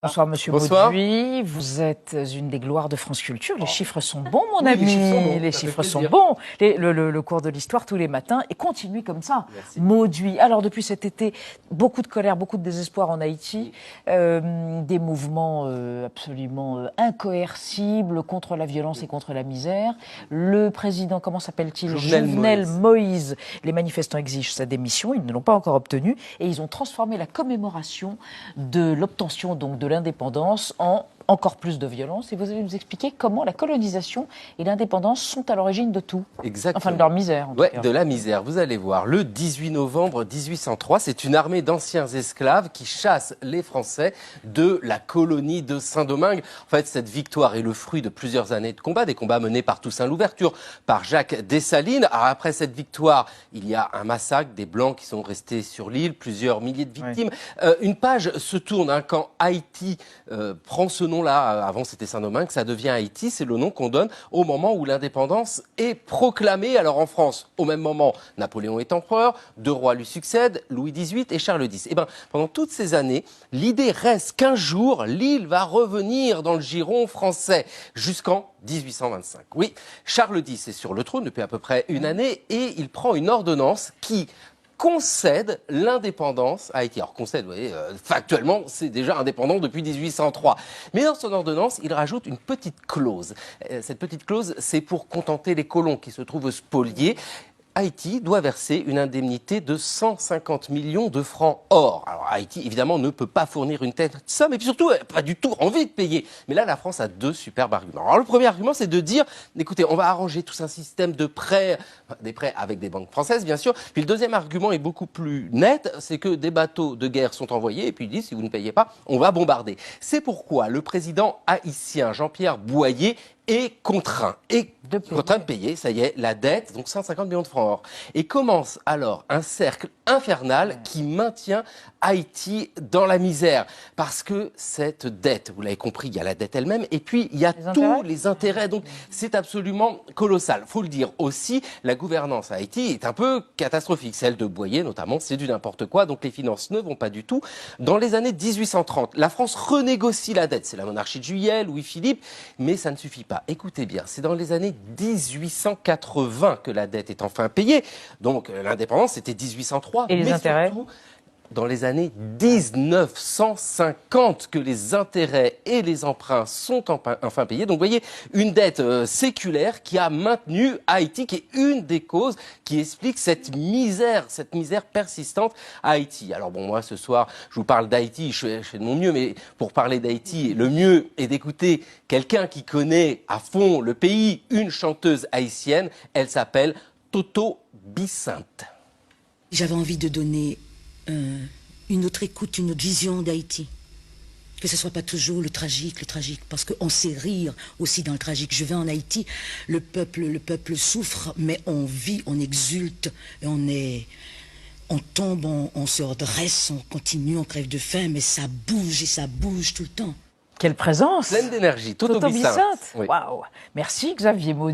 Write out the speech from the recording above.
Bonsoir Monsieur Bonsoir. Mauduit, vous êtes une des gloires de France Culture. Les chiffres sont bons, mon Oui, ami. les chiffres sont bons, Les chiffres sont bons. Le cours de l'histoire tous les matins et continuez comme ça. Merci. Mauduit. Alors depuis cet été, beaucoup de colère, beaucoup de désespoir en Haïti, des mouvements absolument incoercibles contre la violence et contre la misère. Le président, comment s'appelle-t-il? Jovenel Moïse. Les manifestants exigent sa démission. Ils ne l'ont pas encore obtenue et ils ont transformé la commémoration de l'obtention donc de l'indépendance en encore plus de violence. Et vous allez nous expliquer comment la colonisation et l'indépendance sont à l'origine de tout. Exactement. Enfin, de leur misère, en tout cas. De la misère. Vous allez voir, le 18 novembre 1803, c'est une armée d'anciens esclaves qui chasse les Français de la colonie de Saint-Domingue. En fait, cette victoire est le fruit de plusieurs années de combats, des combats menés par Toussaint Louverture, par Jacques Dessalines. Alors après cette victoire, il y a un massacre, des Blancs qui sont restés sur l'île, plusieurs milliers de victimes. Ouais. Une page se tourne quand Haïti prend ce nom-là. Avant, c'était Saint-Domingue, ça devient Haïti. C'est le nom qu'on donne au moment où l'indépendance est proclamée. Alors en France, au même moment, Napoléon est empereur, deux rois lui succèdent, Louis XVIII et Charles X. Et pendant toutes ces années, l'idée reste qu'un jour, l'île va revenir dans le giron français, jusqu'en 1825. Oui, Charles X est sur le trône depuis à peu près une année et il prend une ordonnance qui concède l'indépendance à Haïti. Alors concède, vous voyez, factuellement, c'est déjà indépendant depuis 1803. Mais dans son ordonnance, il rajoute une petite clause. Cette petite clause, c'est pour contenter les colons qui se trouvent spoliés. Haïti doit verser une indemnité de 150 millions de francs or. Alors Haïti, évidemment, ne peut pas fournir une telle somme et puis surtout, pas du tout envie de payer. Mais là, la France a deux superbes arguments. Alors le premier argument, c'est de dire, écoutez, on va arranger tout un système de prêts, des prêts avec des banques françaises, bien sûr. Puis le deuxième argument est beaucoup plus net, c'est que des bateaux de guerre sont envoyés et puis ils disent, si vous ne payez pas, on va bombarder. C'est pourquoi le président haïtien Jean-Pierre Boyer est contraint de payer, ça y est, la dette, donc 150 millions de francs or. Et commence alors un cercle infernal qui maintient Haïti dans la misère. Parce que cette dette, vous l'avez compris, il y a la dette elle-même, et puis il y a tous les intérêts. Donc c'est absolument colossal. Faut le dire aussi, la gouvernance à Haïti est un peu catastrophique. Celle de Boyer, notamment, c'est du n'importe quoi, donc les finances ne vont pas du tout. Dans les années 1830, la France renégocie la dette. C'est la monarchie de Juillet, Louis-Philippe, mais ça ne suffit pas. Écoutez bien, c'est dans les années 1880 que la dette est enfin payée. Donc l'indépendance, c'était 1803. Et les intérêts surtout, dans les années 1950 que les intérêts et les emprunts sont enfin payés. Donc vous voyez, une dette séculaire qui a maintenu Haïti, qui est une des causes qui explique cette misère persistante à Haïti. Alors bon, moi ce soir, je vous parle d'Haïti, je fais de mon mieux, mais pour parler d'Haïti, le mieux est d'écouter quelqu'un qui connaît à fond le pays, une chanteuse haïtienne, elle s'appelle Toto Bicinte. J'avais envie de donner une autre écoute, une autre vision d'Haïti. Que ce ne soit pas toujours le tragique, parce qu'on sait rire aussi dans le tragique. Je vais en Haïti, le peuple souffre, mais on vit, on exulte, et on tombe, on se redresse, on continue, on crève de faim, mais ça bouge et ça bouge tout le temps. Quelle présence! Pleine d'énergie, Toto Bicinte. Waouh! Merci Xavier Mauduit.